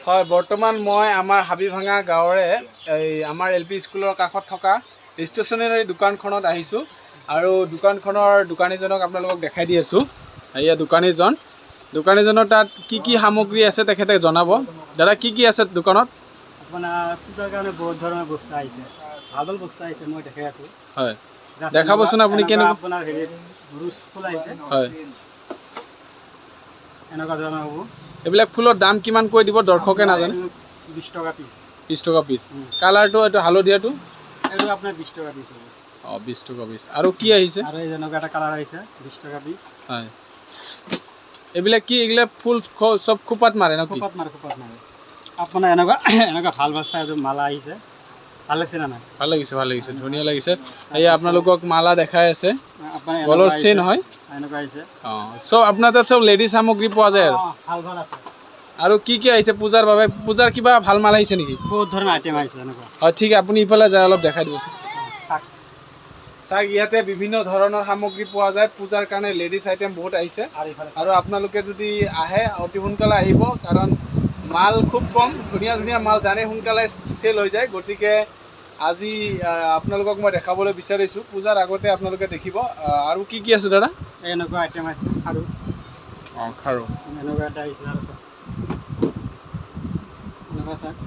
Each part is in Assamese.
হয় বৰ্তমান মই আমাৰ হাবিভাঙা গাঁৱৰে এই আমাৰ LP স্কুলৰ কাষত থকা ষ্টেচনাৰী দোকানখনত আহিছোঁ আৰু দোকানখনৰ দোকানীজনক আপোনালোকক দেখাই দি আছোঁ। এয়া দোকানীজনৰ তাত কি সামগ্ৰী আছে তেখেতে জনাব। দাদা কি আছে দোকানত? আপোনাৰ পূজাৰ কাৰণে বহুত ধৰণৰ বস্তু আহিছে, ভাল ভাল বস্তু আহিছে, মই দেখাই আছোঁ। হয় দেখাবচোন আপুনি কেনেকুৱা আপোনাৰ হেৰি ৰুচ ফুল আহিছে। হয় এনেকুৱা ধৰণৰ হ'ব। এইবিলাক ফুলৰ দাম কিমান কৈ দিব দৰ্শকে নাজানে? 20 টকা পিচ। 20 টকা পিচ। কালাৰটো এইটো হালধীয়াটো এইটো আপোনাৰ 20 টকা পিচ হ'ব। 20 টকা পিচ। আৰু কি আহিছে? আৰু এই যেনেকুৱা এটা কালাৰ আহিছে 20 টকা পিচ। হয় এইবিলাক ফুল সব খোপাত মাৰে ন? খোপাত মাৰে আপোনাৰ এনেকুৱা ভাল চাইজৰ মালা আহিছে। ভাল লাগিছে না নাই? ভাল লাগিছে ধুনীয়া লাগিছে। এই আপোনালোকক মালা দেখাই আছে, গলৰ চেইন হয় এনেকুৱা আহিছে। চব আপোনাৰ তাত চব লেডিজ সামগ্ৰী পোৱা যায় আৰু ভাল আছে। আৰু কি আহিছে পূজাৰ বাবে? পূজাৰ কিবা ভাল মাল আহিছে নেকি? বহুত ধৰণৰ আইটেম আহিছে এনেকুৱা। হয় ঠিক আপুনি ইফালে যায় অলপ দেখাই দিবচোন। চাওক ইয়াতে বিভিন্ন ধৰণৰ সামগ্ৰী পোৱা যায়। পূজাৰ কাৰণে লেডিজ আইটেম বহুত আহিছে আৰু আপোনালোকে যদি আহে অতি সোনকালে আহিব, কাৰণ মাল খুব কম, ধুনীয়া মাল জানে সোনকালে চেল হৈ যায়। গতিকে আজি আপোনালোকক মই দেখাবলৈ বিচাৰিছোঁ। পূজাৰ আগতে আপোনালোকে দেখিব। আৰু কি আছে দাদা? এনেকুৱা আইটেম আছে খাৰু। খাৰু এনেকুৱা এটা আহিছে আৰু এনেকুৱা চাওক।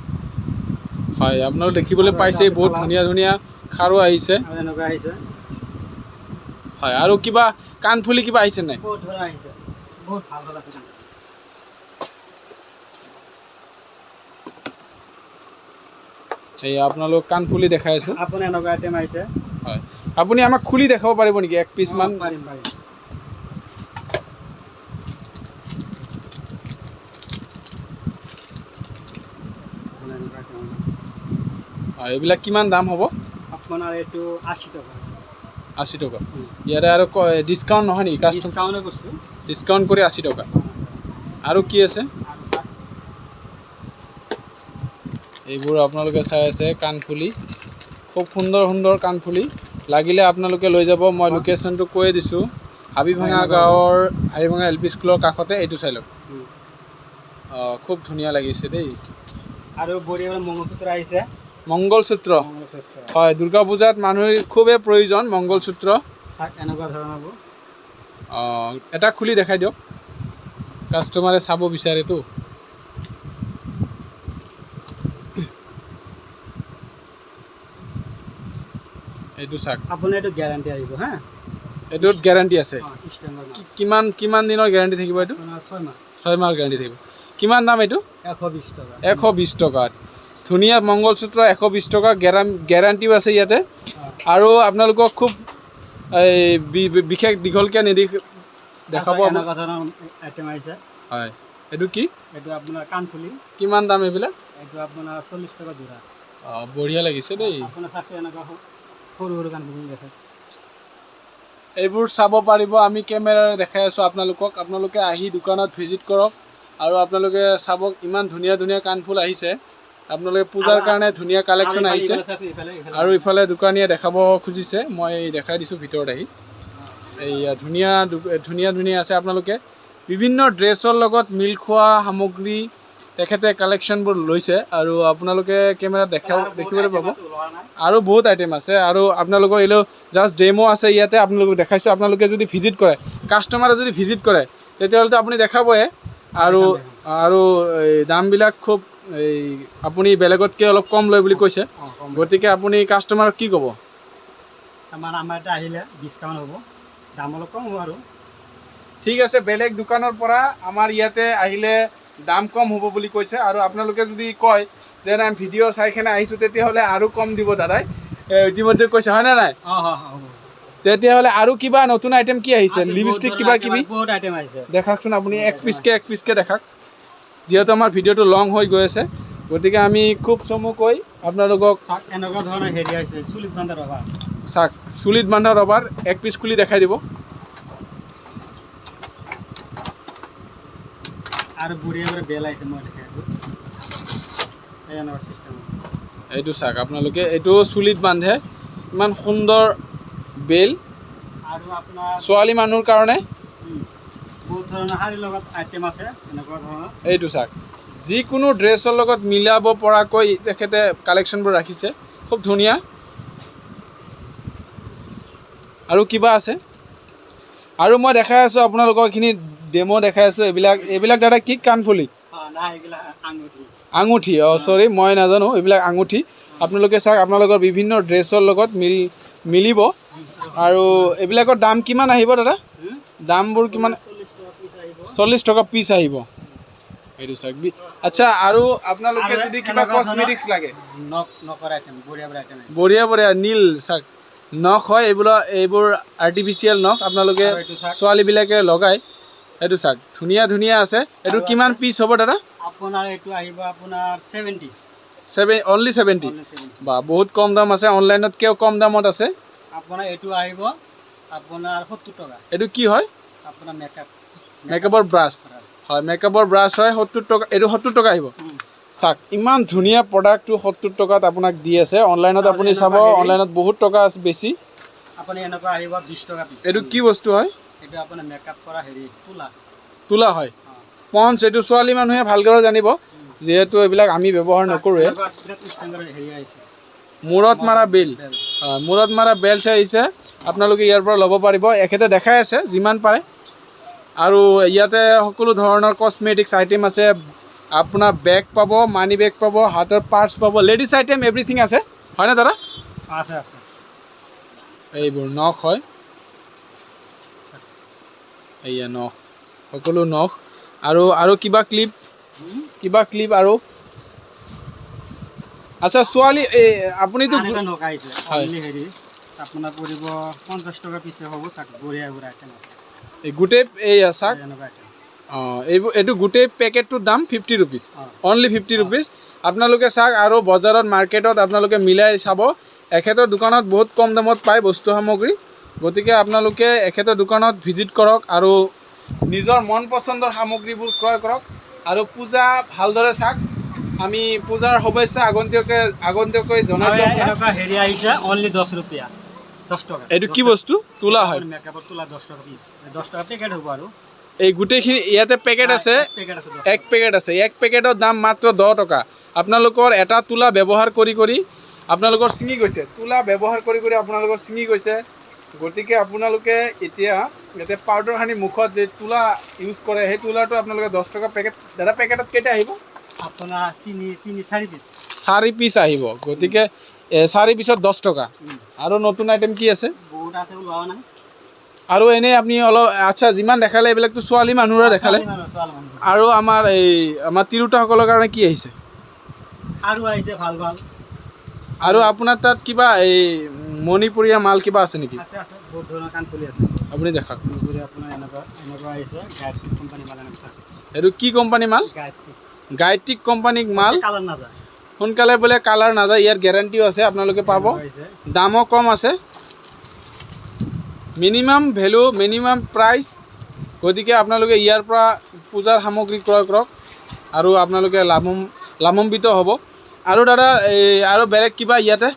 হয় আপোনালোকে দেখিবলৈ পাইছে বহুত ধুনীয়া খাৰু আহিছে। আৰু এনেকুৱা আহিছে। হয় আৰু কিবা কাণফুলি কিবা আহিছে নাই? বহুত ধৰণৰ আহিছে, বহুত ভাল আছে। এই আপোনালোক কাণফুলি দেখাই আছোঁ। আপুনি এনেকুৱা আইটেম আহিছে। হয় আপুনি আমাক খুলি দেখাব পাৰিব নেকি এক পিচ মান? পাৰিম। হয় এইবিলাক কিমান দাম হ'ব? আপোনাৰ এইটো 80 টকা। 80 টকা। ইয়াতে আৰু ডিছকাউণ্ট নহয় নেকি? ডিছকাউণ্ট কৰিছোঁ। ডিছকাউণ্ট কৰি 80 টকা। আৰু কি আছে? এইবোৰ আপোনালোকে চাই আছে কাণফুলি, খুব সুন্দৰ কাণফুলি। লাগিলে আপোনালোকে লৈ যাব। মই লোকেশ্যনটো কৈ দিছোঁ, হাবিভাঙা গাঁৱৰ হাবিভাঙা LP স্কুলৰ কাষতে। এইটো চাই লওক। খুব ধুনীয়া লাগিছে দেই। আৰু বঢ়িয়া মংগলসূত্ৰ আহিছে। মংগলসূত্ৰ হয় দুৰ্গা পূজাত মানুহৰ খুবেই প্ৰয়োজন মংগলসূত্ৰ। এনেকুৱা ধৰণৰ হ'ব। এটা খুলি দেখাই দিয়ক, কাষ্টমাৰে চাব বিচাৰেতো। এইটো চাওক। আপুনি এইটো গ্যাৰাণ্টি আহিব হা? এইটোত গ্যাৰাণ্টি আছে? কিমান দিনৰ গ্যাৰাণ্টি থাকিব এইটো? 6 মাহৰ গ্যাৰাণ্টি থাকিব। কিমান দাম এইটো? 120 টকা। 120 টকাত ধুনীয়া মংগলসূত্ৰ 120 টকা। গ্যাৰাণ্টিও আছে ইয়াতে। আৰু আপোনালোকক খুব বিশেষ দীঘলকৈ দেখাব। এনেকুৱা ধৰণৰ আইটেম আহিছে। হয় এইটো কি? এইটো আপোনাৰ কাণফুলি। কিমান দাম এইবিলাক? এইটো আপোনাৰ 40 টকা যোৰা। বঢ়িয়া লাগিছে দেই। আপোনাৰ চাকৰি এনেকুৱা সৰু কাণফুলি দেখে। এইবোৰ চাব পাৰিব, আমি কেমেৰাৰে দেখাই আছোঁ আপোনালোকক। আপোনালোকে আহি দোকানত ভিজিট কৰক আৰু আপোনালোকে চাব ইমান ধুনীয়া কাণফুল আহিছে। আপোনালোকে পূজাৰ কাৰণে ধুনীয়া কালেকশ্যন আহিছে। আৰু ইফালে দোকানীয়ে দেখাব খুজিছে, মই দেখাই দিছোঁ ভিতৰত আহি। এইয়া ধুনীয়া আছে। আপোনালোকে বিভিন্ন ড্ৰেছৰ লগত মিল খোৱা সামগ্ৰী তেখেতে কালেকশ্যনবোৰ লৈছে আৰু আপোনালোকে কেমেৰাত দেখিবলৈ পাব। আৰু বহুত আইটেম আছে। আৰু আপোনালোকৰ এইটো জাষ্ট ডেমো আছে ইয়াতে, আপোনালোকক দেখাইছোঁ। আপোনালোকে যদি ভিজিট কৰে, কাষ্টমাৰে যদি ভিজিট কৰে, তেতিয়াহ'লেতো আপুনি দেখাবই। আৰু দামবিলাক খুব আপুনি বেলেগতকৈ অলপ কম লয় বুলি কৈছে। গতিকে আপুনি কাষ্টমাৰক কি ক'ব? আমাৰ ইয়াতে আহিলে ডিছকাউণ্ট হ'ব, দাম অলপ কম হ'ব আৰু। ঠিক আছে, বেলেগ দোকানৰ পৰা আমাৰ ইয়াতে আহিলে দাম কম হ'ব বুলি কৈছে। আৰু আপোনালোকে যদি কয় যে নাই ভিডিঅ' চাই কিনে আহিছোঁ, তেতিয়াহ'লে আৰু কম দিব দাদাই, ইতিমধ্যে কৈছে হয়নে নাই? তেতিয়াহ'লে আৰু কিবা নতুন আইটেম কি আহিছে? লিপষ্টিক কিবা কিবি বহুত আইটেম আহিছে। দেখাওকচোন আপুনি এক পিচকৈ দেখাওক, যিহেতু আমাৰ ভিডিঅ'টো লং হৈ গৈ আছে। গতিকে আমি খুব চমুকৈ আপোনালোকক এনেকুৱা ধৰণৰ হেৰি আহিছে, চুলিত বান্ধা ৰবাৰ। চাওক চুলিত বান্ধা ৰবাৰ, এক পিচ খুলি দেখাই দিব। আৰু বঢ়িয়া বেল আহিছে, মই দেখাই আছোঁ। এইটো চাওক আপোনালোকে, এইটো চুলিত বান্ধে, ইমান সুন্দৰ বেল। আৰু আপোনাৰ ছোৱালী মানুহৰ কাৰণে বহুত ধৰণৰ শাৰীৰ লগত আইটেম আছে এনেকুৱা ধৰণৰ। এইটো চাওক যিকোনো ড্ৰেছৰ লগত মিলাব পৰাকৈ তেখেতে কালেকশ্যনবোৰ ৰাখিছে খুব ধুনীয়া। আৰু কিবা আছে আৰু মই দেখাই আছোঁ আপোনালোকক এইখিনি ডেমো দেখাই আছোঁ। এইবিলাক দাদা কি কাণফুলি আঙুঠি চৰি মই নাজানো, এইবিলাক আঙুঠি আপোনালোকে চাওক আপোনালোকৰ বিভিন্ন ড্ৰেছৰ লগত মিলিব। আৰু এইবিলাকৰ দাম কিমান আহিব দাদা? দামবোৰ কিমান? 40 টকা পিচ আহিব এইটো চাওক। আচ্ছা আৰু আপোনালোকে যদি কিবা কসমেটিক্স লাগে বঢ়িয়া বঢ়িয়া নীল চাওক নখ হয় এইবোৰ আৰ্টিফিচিয়েল নখ আপোনালোকে ছোৱালীবিলাকে লগায়। এইটো চাওক ধুনীয়া ধুনীয়া আছে। এইটো কিমান পিচ হ'ব দাদা? আপোনাৰ এইটো আহিব আপোনাৰ 70 অনলি 70 বা বহুত কম দাম আছে। অনলাইনতকৈ কম দামত আছে। আপোনাৰ এইটো আহিব আপোনাৰ 70 টকা। এইটো কি হয়? আপোনাৰ মেকআপৰ ব্ৰাছ হয়, মেকআপৰ ব্ৰাছ হয় 70 টকা। এইটো 70 টকা আহিব। চাওক ইমান ধুনীয়া প্ৰডাক্টটো 70 টকাত আপোনাক দি আছে। অনলাইনত আপুনি চাব, অনলাইনত বহুত টকা আছে বেছি। আপুনি এনেকুৱা আহিব 20 টকা পিচ। এইটো কি বস্তু হয়? এইটো আপোনাৰ মেকআপ কৰা তোলা হয় পঞ্চ। এইটো ছোৱালী মানুহে ভালদৰে জানিব যিহেতু এইবিলাক আমি ব্যৱহাৰ নকৰোঁৱে। মূৰত মাৰা বেল্ট হয়, মূৰত মাৰা বেল্ট আহিছে। আপোনালোকে ইয়াৰ পৰা ল'ব পাৰিব। এখেতে দেখাই আছে যিমান পাৰে। আৰু ইয়াতে সকলো ধৰণৰ কসমেটিক্স আইটেম আছে। আপোনাৰ বেগ পাব, মানি বেগ পাব, হাতৰ পাৰ্টছ পাব, লেডিজ আইটেম এভৰিথিং আছে হয়নে দাদা? আছে আছে। এইবোৰ নখ হয়, এইয়া নখ, সকলো নখ। আৰু কিবা ক্লিপ আৰু আচ্ছা ছোৱালী আপুনিতো নখ আহিছে হেৰি আপোনাৰ পৰিব 50 টকা পিছে হ'ব। বঢ়িয়া বঢ়িয়া আইটেম এই গোটেই চাওক এইটো গোটেই পেকেটটোৰ দাম 50 ৰুপিজ, অনলি 50 ৰুপিজ। আপোনালোকে চাওক আৰু বজাৰত মাৰ্কেটত আপোনালোকে মিলাই চাব। এখেতৰ দোকানত বহুত কম দামত পায় বস্তু সামগ্ৰী। গতিকে আপোনালোকে এখেতৰ দোকানত ভিজিট কৰক আৰু নিজৰ মন পচন্দৰ সামগ্ৰীবোৰ ক্ৰয় কৰক। আৰু পূজা ভালদৰে চাওক। আমি পূজাৰ শুভেচ্ছা আগন্তীয়াকৈ জনাইছোঁ। হেৰি আহিছে অনলি 10 টকা। এইটো কি বস্তু? তোলা হয়, মেকআপৰ তোলা 10 টকা পিচ। 10 টকা পেকেট হ'ব। আৰু এই গোটেইখিনি ইয়াতে পেকেট আছে, এক পেকেট আছে। এক পেকেটৰ দাম মাত্ৰ 10 টকা। আপোনালোকৰ এটা তোলা ব্যৱহাৰ কৰি আপোনালোকৰ ছিঙি গৈছে, তোলা ব্যৱহাৰ কৰি আপোনালোকৰ ছিঙি গৈছে। গতিকে আপোনালোকে এতিয়া ইয়াতে পাউডাৰ সানি মুখত যে তোলা ইউজ কৰে সেই তোলাটো আপোনালোকে 10 টকা পেকেট। দাদা পেকেটত কেইটা আহিব? আপোনাৰ 4 পিচ। 4 পিচ আহিব। গতিকে 4 পিছত 10 টকা। আৰু নতুন আইটেম কি আছে? বহুত আছে লোৱা নাই। আৰু এনেই আপুনি অলপ আচ্ছা যিমান দেখালে এইবিলাকতো ছোৱালী মানুহৰে দেখালে। আৰু আমাৰ তিৰোতাসকলৰ কাৰণে কি আহিছে? আৰু আহিছে ভাল ভাল। আৰু আপোনাৰ তাত কিবা মণিপুৰীয়া মাল কিবা আছে নেকি? আছে আছে, বহুত ধৰণৰ কাণফুলি আছে। আপুনি দেখাওক। আপোনাৰ এনেকুৱা আহিছে গায়ত্ৰী কোম্পানী মাল। এইটো কি কোম্পানী মাল? গায়ত্ৰী কোম্পানীৰ মাল। কালাৰ নাযায় সোনকালে বোলে কালাৰ নাযায়। ইয়াৰ গেৰাণ্টিও আছে, আপোনালোকে পাব। দামো কম আছে, মিনিমাম ভেলু মিনিমাম প্ৰাইচ। গতিকে আপোনালোকে ইয়াৰ পৰা পূজাৰ সামগ্ৰী ক্ৰয় কৰক আৰু আপোনালোকে লাভান্বিত হ'ব। আৰু দাদা আৰু বেলেগ কিবা ইয়াতে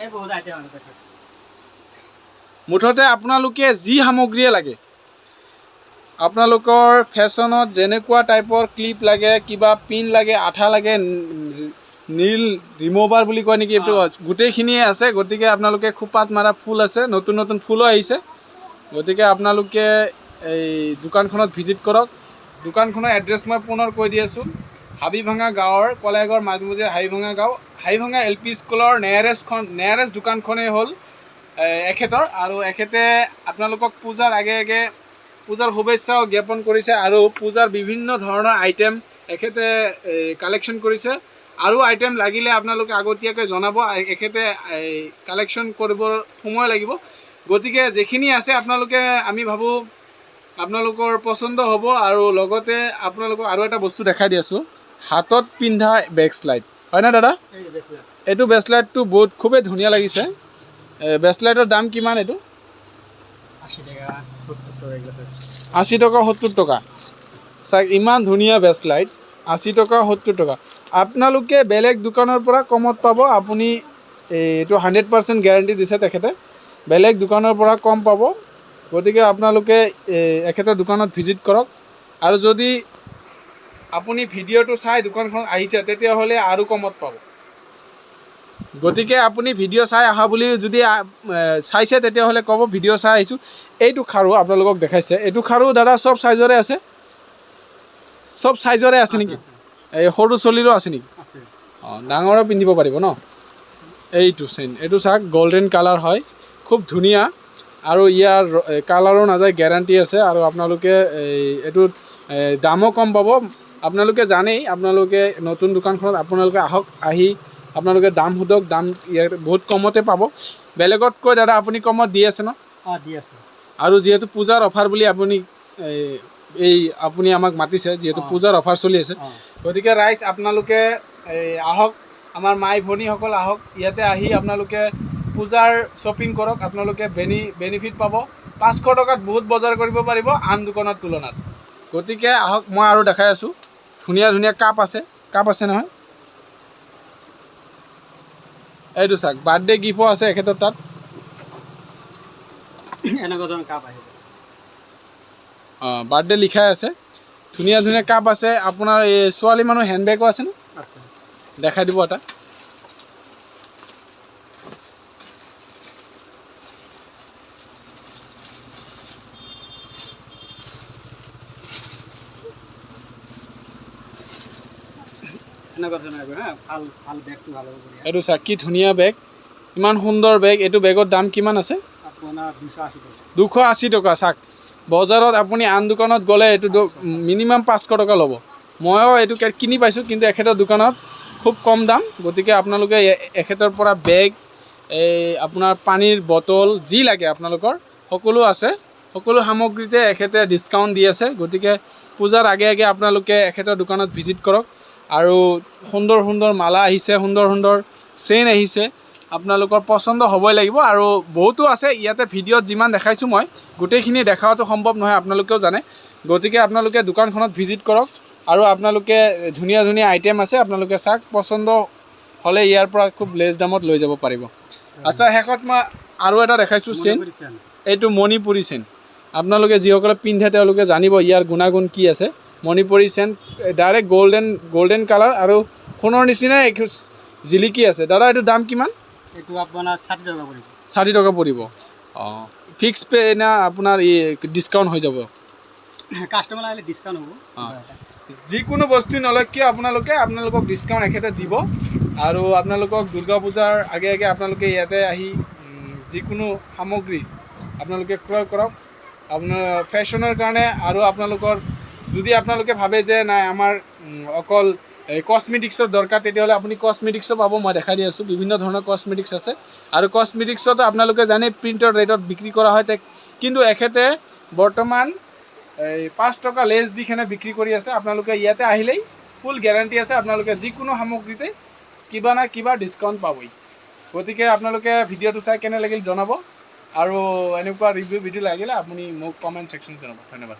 মুঠতে আপোনালোকে যি সামগ্ৰীয়ে লাগে, আপোনালোকৰ ফেশ্বনত যেনেকুৱা টাইপৰ ক্লিপ লাগে, কিবা পিন লাগে, আঠা লাগে, নীল ৰিম'ভাৰ বুলি কয় নেকি এইটো, গোটেইখিনিয়ে আছে। গতিকে আপোনালোকে খোপাত মাৰা ফুল আছে, নতুন নতুন ফুলো আহিছে। গতিকে আপোনালোকে এই দোকানখনত ভিজিট কৰক। দোকানখনৰ এড্ৰেছ মই পুনৰ কৈ দি আছোঁ। হাবিভাঙা গাঁৱৰ কলেগৰ মাজমজিয়া হাবিভাঙা গাঁও, হাবিভাঙা LP স্কুলৰ নেয়াৰেষ্ট দোকানখনেই হ'ল এখেতৰ। আৰু এখেতে আপোনালোকক পূজাৰ আগে আগে পূজাৰ শুভেচ্ছাও জ্ঞাপন কৰিছে। আৰু পূজাৰ বিভিন্ন ধৰণৰ আইটেম এখেতে কালেকশ্যন কৰিছে। আৰু আইটেম লাগিলে আপোনালোকে আগতীয়াকৈ জনাব। এখেতে কালেকশ্যন কৰিবৰ সময় লাগিব। গতিকে যিখিনি আছে আপোনালোকে আমি ভাবোঁ আপোনালোকৰ পচন্দ হ'ব। আৰু লগতে আপোনালোকক আৰু এটা বস্তু দেখাই দি আছোঁ, হাতত পিন্ধা বেক স্লাইড হয়নে দাদা? এইটো বেচলাইটটো বহুত খুবেই ধুনীয়া লাগিছে। বেচলাইটৰ দাম কিমান? এইটো 80 টকা 70 টকা। চাওক ইমান ধুনীয়া বেচলাইট, 80 টকা 70 টকা। আপোনালোকে বেলেগ দোকানৰ পৰা কমত পাব। আপুনি এইটো 100% গেৰাণ্টি দিছে তেখেতে, বেলেগ দোকানৰ পৰা কম পাব। গতিকে আপোনালোকে এখেতৰ দোকানত ভিজিট কৰক। আৰু যদি আপুনি ভিডিঅ'টো চাই দোকানখন আহিছে তেতিয়াহ'লে আৰু কমত পাব। গতিকে আপুনি ভিডিঅ' চাই অহা বুলি যদি চাইছে তেতিয়াহ'লে ক'ব ভিডিঅ' চাই আহিছোঁ। এইটো খাৰু আপোনালোকক দেখাইছে, এইটো খাৰু দাদা চব চাইজৰে আছে, চব চাইজৰে আছে নেকি? এই সৰু চলিৰো আছে নেকি? অঁ, ডাঙৰো পিন্ধিব পাৰিব ন? এইটো চেইন, এইটো চাওক গল্ডেন কালাৰ হয়, খুব ধুনীয়া আৰু ইয়াৰ কালাৰো নাযায়, গেৰাণ্টি আছে। আৰু আপোনালোকে এইটোত দামো কম পাব। আপোনালোকে জানেই, আপোনালোকে নতুন দোকানখনত আপোনালোকে আহক, আহি আপোনালোকে দাম সোধক, দাম ইয়াত বহুত কমতে পাব। বেলেগতকৈ দাদা আপুনি কমত দি আছে ন? অঁ, দি আছে। আৰু যিহেতু পূজাৰ অফাৰ বুলি আপুনি আপুনি আমাক মাতিছে, যিহেতু পূজাৰ অফাৰ চলি আছে, গতিকে ৰাইজ আপোনালোকে আহক, আমাৰ মাই ভনীসকল আহক, ইয়াতে আহি আপোনালোকে পূজাৰ শ্বপিং কৰক। আপোনালোকে বেনিফিট পাব। 500 টকাত বহুত বজাৰ কৰিব পাৰিব আন দোকানৰ তুলনাত। গতিকে আহক, মই আৰু দেখাই আছোঁ। ধুনীয়া ধুনীয়া কাপ আছে, কাপ আছে নহয়? এইটো চাওক, বাৰ্থডে গিফ্টো আছে এখেতৰ তাত। এনেকুৱা ধৰণৰ কাপ আহিব। অঁ, বাৰ্থডে লিখাই আছে, ধুনীয়া ধুনীয়া কাপ আছে। আপোনাৰ এই ছোৱালী মানুহ হেণ্ডবেগো আছেনে? আছে। দেখাই দিব এটা। এনেকুৱা ধৰণৰ ভাল ভাল বেগটো ভাল হ'ব। এইটো চাওক, কি ধুনীয়া বেগ, ইমান সুন্দৰ বেগ। এইটো বেগৰ দাম কিমান আছে? আপোনাৰ 280 টকা। 280 টকা। চাওক, বজাৰত আপুনি আন দোকানত গ'লে এইটো মিনিমাম 500 টকা ল'ব। ময়ো এইটো কিনি পাইছোঁ, কিন্তু এখেতৰ দোকানত খুব কম দাম। গতিকে আপোনালোকে এখেতৰ পৰা বেগ, আপোনাৰ পানীৰ বটল, যি লাগে আপোনালোকৰ সকলো আছে। সকলো সামগ্ৰীতে এখেতে ডিছকাউণ্ট দি আছে। গতিকে পূজাৰ আগে আগে আপোনালোকে এখেতৰ দোকানত ভিজিট কৰক। আৰু সুন্দৰ সুন্দৰ মালা আহিছে, সুন্দৰ সুন্দৰ চেইন আহিছে, আপোনালোকৰ পচন্দ হ'বই লাগিব। আৰু বহুতো আছে ইয়াতে, ভিডিঅ'ত যিমান দেখাইছোঁ মই গোটেইখিনি দেখাওয়াটো সম্ভৱ নহয়, আপোনালোকেও জানে। গতিকে আপোনালোকে দোকানখনত ভিজিট কৰক, আৰু আপোনালোকে ধুনীয়া ধুনীয়া আইটেম আছে, আপোনালোকে চাওক, পচন্দ হ'লে ইয়াৰ পৰা খুব লেছ দামত লৈ যাব পাৰিব। আচ্ছা, শেষত মই আৰু এটা দেখাইছোঁ চেইন, এইটো মণিপুৰী চেইন। আপোনালোকে যিসকলে পিন্ধে তেওঁলোকে জানিব ইয়াৰ গুণাগুণ কি আছে। Manipuri chain, direct golden colour আৰু সোণৰ নিচিনাই জিলিকি আছে। দাদা এইটো দাম কিমান? এইটো আপোনাৰ 60 টকা পৰিব। 60 টকা পৰিব। অঁ, ফিক্স পে না আপোনাৰ ডিছকাউণ্ট হৈ যাব? কাষ্টমাৰ আহিলে ডিছকাউণ্ট হ'ব। অঁ, যিকোনো বস্তু নলয় কিয় আপোনালোকক ডিছকাউণ্ট এখেতে দিব। আৰু আপোনালোকক দুৰ্গা পূজাৰ আগে আগে আপোনালোকে ইয়াতে আহি যিকোনো সামগ্ৰী আপোনালোকে ক্ৰয় কৰক, আপোনাৰ ফেশ্বনৰ কাৰণে। আৰু আপোনালোকৰ যদি আপোনালোকে ভাবে যে নাই আমাৰ অকল কসমেটিক্সৰ দৰকাৰ, তেতিয়াহ'লে আপুনি কসমেটিক্সো পাব। মই দেখাই দি আছোঁ, বিভিন্ন ধৰণৰ কসমেটিক্স আছে। আৰু কসমেটিক্সতো আপোনালোকে জানে প্ৰিণ্টৰ ৰেটত বিক্ৰী কৰা হয়, কিন্তু এখেতে বৰ্তমান 5 টকা লেছ দি কিনে বিক্ৰী কৰি আছে। আপোনালোকে ইয়াতে আহিলেই ফুল গেৰাণ্টি আছে, আপোনালোকে যিকোনো সামগ্ৰীতে কিবা না কিবা ডিছকাউণ্ট পাবই। গতিকে আপোনালোকে ভিডিঅ'টো চাই কেনে লাগিল জনাব, আৰু এনেকুৱা ৰিভিউ ভিডিঅ' লাগিলে আপুনি মোক কমেণ্ট ছেকশ্যনত জনাব। ধন্যবাদ।